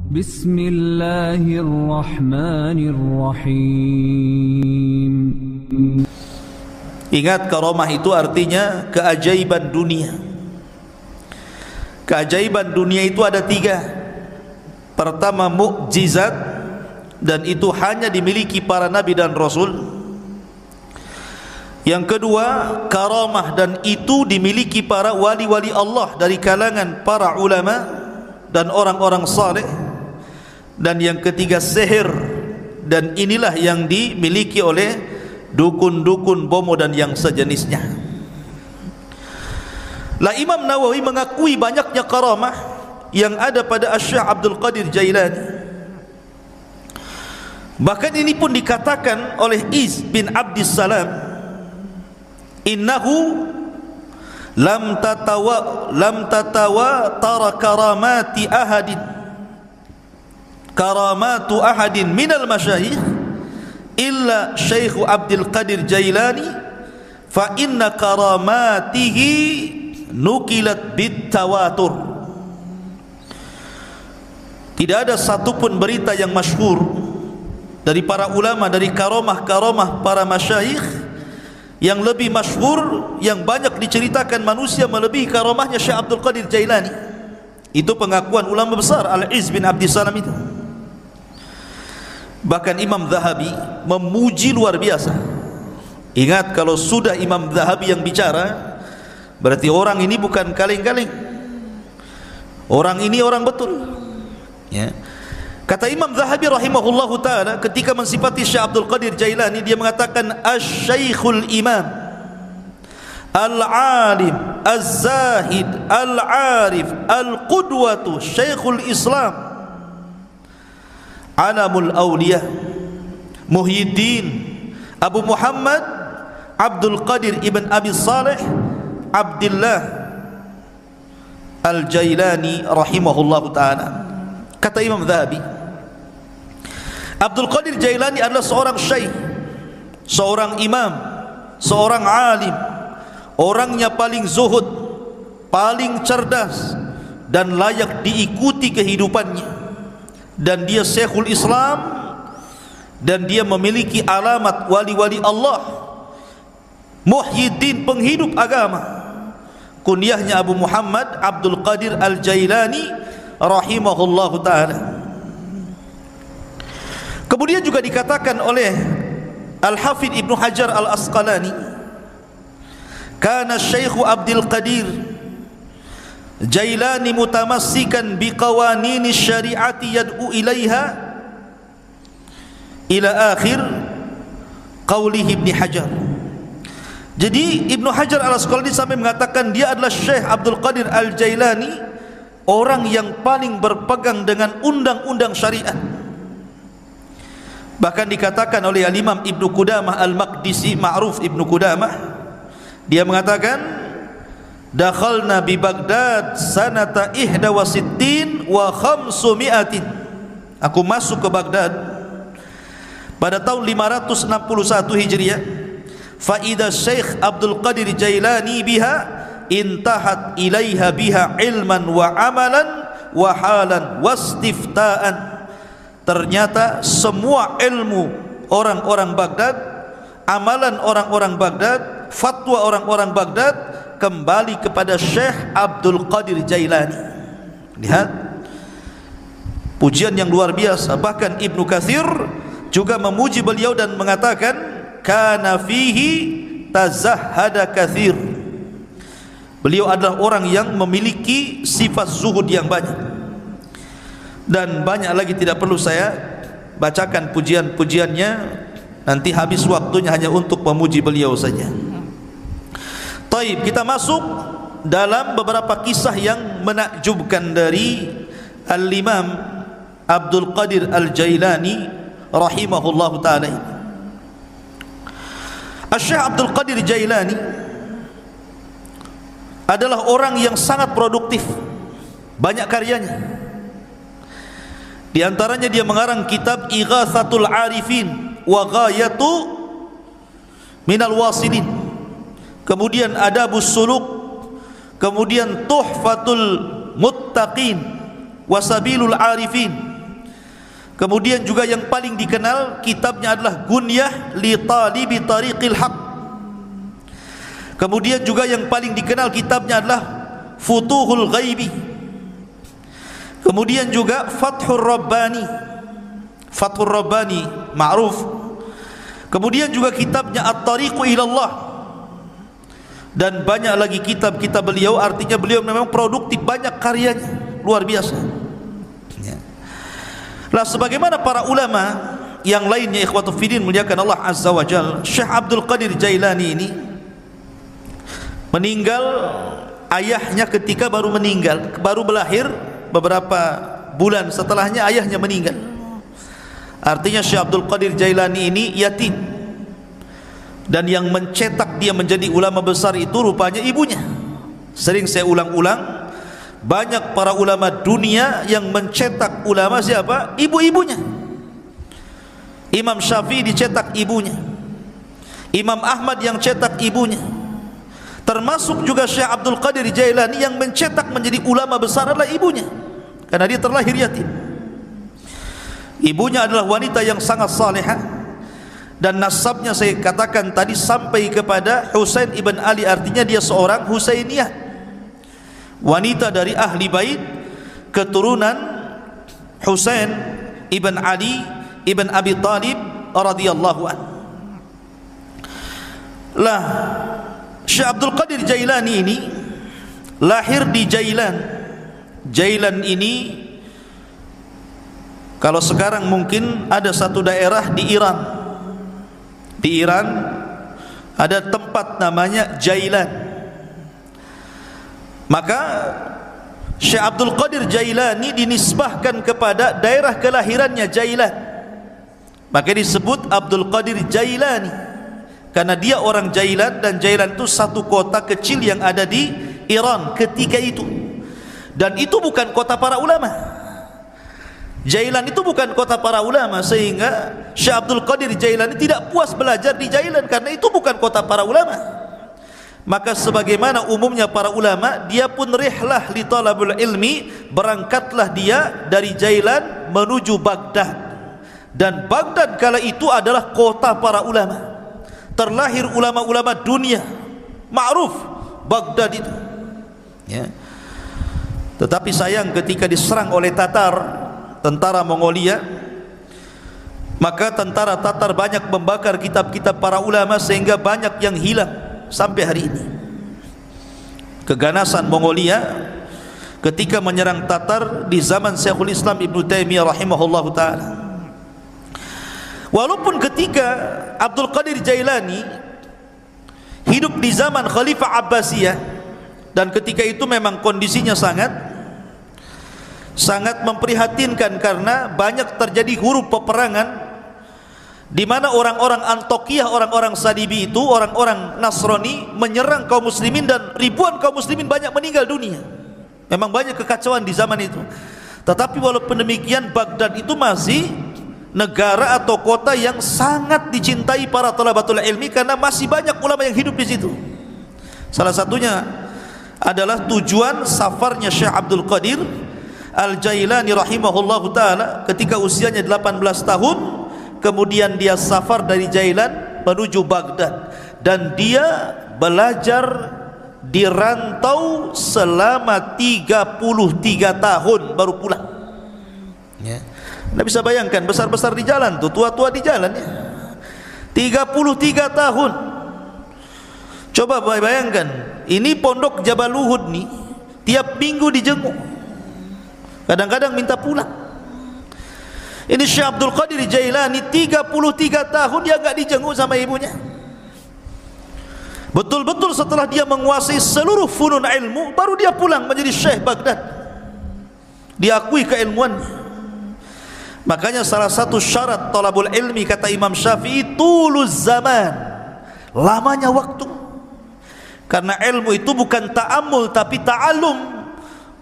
Bismillahirrahmanirrahim. Ingat, karamah itu artinya keajaiban dunia. Keajaiban dunia itu ada 3. Pertama, mukjizat, dan itu hanya dimiliki para nabi dan rasul. Yang kedua, karamah, dan itu dimiliki para wali-wali Allah dari kalangan para ulama dan orang-orang saleh. Dan yang ketiga, sihir, dan inilah yang dimiliki oleh dukun-dukun, bomo dan yang sejenisnya. Lah, Imam Nawawi mengakui banyaknya karamah yang ada pada Syekh Abdul Qadir Jailani. Bahkan ini pun dikatakan oleh Iz bin Abdissalam, innahu lam tatawa tara karamatu ahadin minal masyayikh illa Syekh Abdul Qadir Jailani, fa inna karamatihi nukilat bitawatur. Tidak ada satupun berita yang masyhur dari para ulama dari karamah-karamah para masyayikh yang lebih masyhur, yang banyak diceritakan manusia melebihi karamahnya Syekh Abdul Qadir Jailani. Itu pengakuan ulama besar Al-Iz bin Abdissalam itu. Bahkan Imam Zahabi memuji luar biasa. Ingat, kalau sudah Imam Zahabi yang bicara, berarti orang ini bukan kaleng-kaleng. Orang ini orang betul, ya. Kata Imam Zahabi rahimahullahu ta'ala ketika mensifati Syekh Abdul Qadir Jailani, dia mengatakan Asy-Syaikhul Imam Al-Alim Az-Zahid Al-Arif Al-Qudwatu Syekhul Islam Alamul Awliya Muhyiddin Abu Muhammad Abdul Qadir ibn Abi Saleh Abdullah Al-Jailani rahimahullahu ta'ala. Kata Imam Zahabi, Abdul Qadir Jailani adalah seorang syekh, seorang imam, seorang alim, orangnya paling zuhud, paling cerdas, dan layak diikuti kehidupannya. Dan dia Syekhul Islam, dan dia memiliki alamat wali-wali Allah, Muhyiddin, penghidup agama. Kunyahnya Abu Muhammad Abdul Qadir Al-Jailani rahimahullahu ta'ala. Kemudian juga dikatakan oleh Al-Hafidh Ibnu Hajar Al-Asqalani, kana Syekh Abdul Qadir Jailani mutamassikan biqawanini syariati yad'u ilaiha ila akhir qawlihi Ibnu Hajar. Jadi Ibnu Hajar Al-Asqalani sampai mengatakan dia adalah Syekh Abdul Qadir Al-Jailani, orang yang paling berpegang dengan undang-undang syariat. Bahkan dikatakan oleh Al-Imam Ibnu Qudamah Al-Maqdisi, ma'ruf Ibnu Qudamah, dia mengatakan dakhalna bi Baghdad sanata 61 wa 500. Aku masuk ke Baghdad pada tahun 561 Hijriah. Fa idza Syekh Abdul Qadir Jailani biha intahat ilaiha biha ilman wa amalan wa halan wastifta'an. Ternyata semua ilmu orang-orang Baghdad, amalan orang-orang Baghdad, fatwa orang-orang Baghdad kembali kepada Syekh Abdul Qadir Jailani. Lihat pujian yang luar biasa. Bahkan Ibnu Katsir juga memuji beliau dan mengatakan kana fihi tazahhada katsir. Beliau adalah orang yang memiliki sifat zuhud yang banyak. Dan banyak lagi tidak perlu saya bacakan pujian-pujiannya, nanti habis waktunya hanya untuk memuji beliau saja. Taib, kita masuk dalam beberapa kisah yang menakjubkan dari Al-Imam Abdul Qadir Al-Jailani rahimahullahu ta'ala. Syekh Abdul Qadir Jailani adalah orang yang sangat produktif, banyak karyanya. Di antaranya dia mengarang kitab Ighatsatul Arifin wa Ghayatu Minal Wasilin, kemudian Adabus Suluk, kemudian Tuhfatul Muttaqin wa Sabilul Arifin, Kemudian juga yang paling dikenal kitabnya adalah Gunyah li Talibi Tariqil Haq. Kemudian juga yang paling dikenal kitabnya adalah Futuhul Ghaibi. Kemudian juga Fathur Rabbani. Fathur Rabbani ma'ruf. Kemudian juga kitabnya At-Tariqu Ilallah. Dan banyak lagi kitab-kitab beliau. Artinya beliau memang produktif, banyak karyanya, luar biasa. Lah sebagaimana para ulama yang lainnya, ikhwatu fiddin muliakan Allah Azza wa Jalla, Syekh Abdul Qadir Jailani ini meninggal, ayahnya ketika baru meninggal, baru berlahir beberapa bulan setelahnya ayahnya meninggal. Artinya Syekh Abdul Qadir Jailani ini yatim, dan yang mencetak dia menjadi ulama besar itu rupanya ibunya. Sering saya ulang-ulang, banyak para ulama dunia yang mencetak ulama siapa? Ibu-ibunya. Imam Syafi'i dicetak ibunya, Imam Ahmad yang cetak ibunya. Termasuk juga Syekh Abdul Qadir Jailani yang mencetak menjadi ulama besar adalah ibunya, karena dia terlahir yatim. Ibunya adalah wanita yang sangat salihah, dan nasabnya saya katakan tadi sampai kepada Husain ibn Ali, artinya dia seorang Husainiyah, wanita dari ahli bait, keturunan Husain ibn Ali ibn Abi Talib radhiyallahu anhu. Lah Syekh Abdul Qadir Jailani ini lahir di Jailan. Jailan ini kalau sekarang mungkin ada satu daerah di Iran. Di Iran ada tempat namanya Jailan. Maka Syekh Abdul Qadir Jailani dinisbahkan kepada daerah kelahirannya Jailan. Maka disebut Abdul Qadir Jailani, karena dia orang Jailan, dan Jailan itu satu kota kecil yang ada di Iran ketika itu. Dan itu bukan kota para ulama. Jailan itu bukan kota para ulama, sehingga Syekh Abdul Qadir Jailani tidak puas belajar di Jailan karena itu bukan kota para ulama. Maka sebagaimana umumnya para ulama, dia pun rihlah li talabul ilmi, berangkatlah dia dari Jailan menuju Baghdad. Dan Baghdad kala itu adalah kota para ulama. Terlahir ulama-ulama dunia, ma'ruf Baghdad itu. Ya. Tetapi sayang ketika diserang oleh Tatar, tentara Mongolia, maka tentara Tatar banyak membakar kitab-kitab para ulama sehingga banyak yang hilang sampai hari ini. Keganasan Mongolia ketika menyerang Tatar di zaman Syekhul Islam Ibnu Taimiyah rahimahullahu taala. Walaupun ketika Abdul Qadir Jailani hidup di zaman Khalifah Abbasiyah, dan ketika itu memang kondisinya sangat memprihatinkan karena banyak terjadi huru peperangan, di mana orang-orang Antokiyah, orang-orang Salibi itu, orang-orang Nasrani menyerang kaum muslimin, dan ribuan kaum muslimin banyak meninggal dunia. Memang banyak kekacauan di zaman itu. Tetapi walaupun demikian, Baghdad itu masih negara atau kota yang sangat dicintai para thalabatul ilmi karena masih banyak ulama yang hidup di situ. Salah satunya adalah tujuan safarnya Syekh Abdul Qadir Al-Jailani rahimahullahu taala ketika usianya 18 tahun. Kemudian dia safar dari Jailan menuju Baghdad, dan dia belajar di rantau selama 33 tahun baru pulang. Ya. Anda bisa bayangkan, besar-besar di jalan tuh, tua-tua di jalan ya. 33 tahun. Coba bayangkan, ini pondok Jabal Uhud nih, tiap minggu dijenguk. Kadang-kadang minta pulang. Ini Syekh Abdul Qadir Jailani 33 tahun dia enggak dijenguk sama ibunya. Betul-betul setelah dia menguasai seluruh funun ilmu, baru dia pulang menjadi Syekh Baghdad. Diakui keilmuannya. Makanya salah satu syarat talabul ilmi kata Imam Syafi'i, tuluz zaman, lamanya waktu. Karena ilmu itu bukan ta'ammul tapi ta'allum.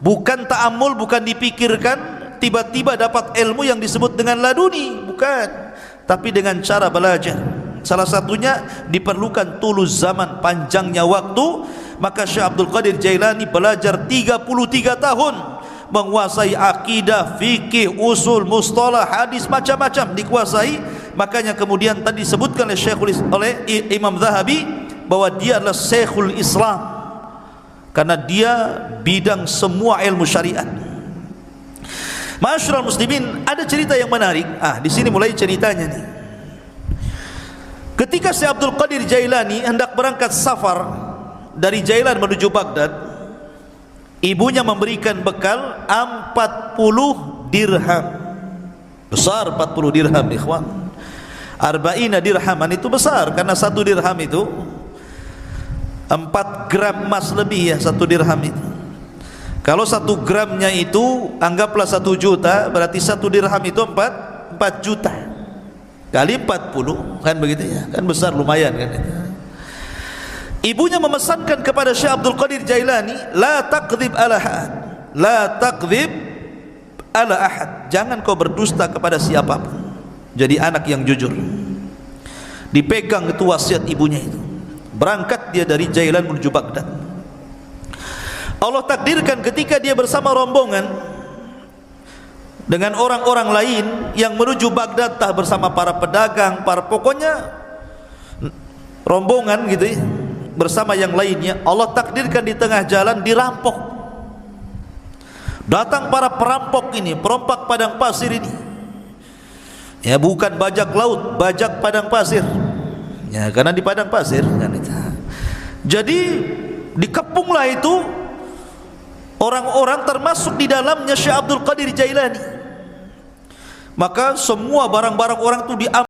Bukan ta'ammul, bukan dipikirkan tiba-tiba dapat ilmu yang disebut dengan laduni, bukan, tapi dengan cara belajar. Salah satunya diperlukan tuluz zaman, panjangnya waktu. Maka Syekh Abdul Qadir Jailani belajar 33 tahun menguasai akidah, fikih, usul, mustalah, hadis, macam-macam dikuasai. Makanya kemudian tadi disebutkan oleh Imam Zahabi bahwa dia adalah Syekhul Islam, karena dia bidang semua ilmu syariat. Ma'asyiral muslimin, ada cerita yang menarik. Di sini mulai ceritanya nih. Ketika Syekh Abdul Qadir Jailani hendak berangkat safar dari Jailan menuju Baghdad, ibunya memberikan bekal 40 dirham. Besar 40 dirham, ikhwan. Arba'ina dirhaman itu besar, karena 1 dirham itu 4 gram emas lebih ya, 1 dirham itu. Kalau 1 gramnya itu anggaplah 1 juta, berarti 1 dirham itu 4 juta kali 40, kan begitu ya, kan besar, lumayan kan itu. Ibunya memesankan kepada Syekh Abdul Qadir Jailani, la takdzib ala ahad, la takdzib ala ahad, jangan kau berdusta kepada siapapun, jadi anak yang jujur. Dipegang itu wasiat ibunya itu. Berangkat dia dari Jailan menuju Baghdad. Allah takdirkan ketika dia bersama rombongan dengan orang-orang lain yang menuju Baghdad, entah bersama para pedagang, pokoknya rombongan gitu ya, bersama yang lainnya, Allah takdirkan di tengah jalan dirampok. Datang para perampok ini, perompak padang pasir ini. Ya, bukan bajak laut, bajak padang pasir. Ya, karena di padang pasir kan itu. Jadi dikepunglah itu orang-orang, termasuk di dalamnya Syekh Abdul Qadir Jailani. Maka semua barang-barang orang itu diambil.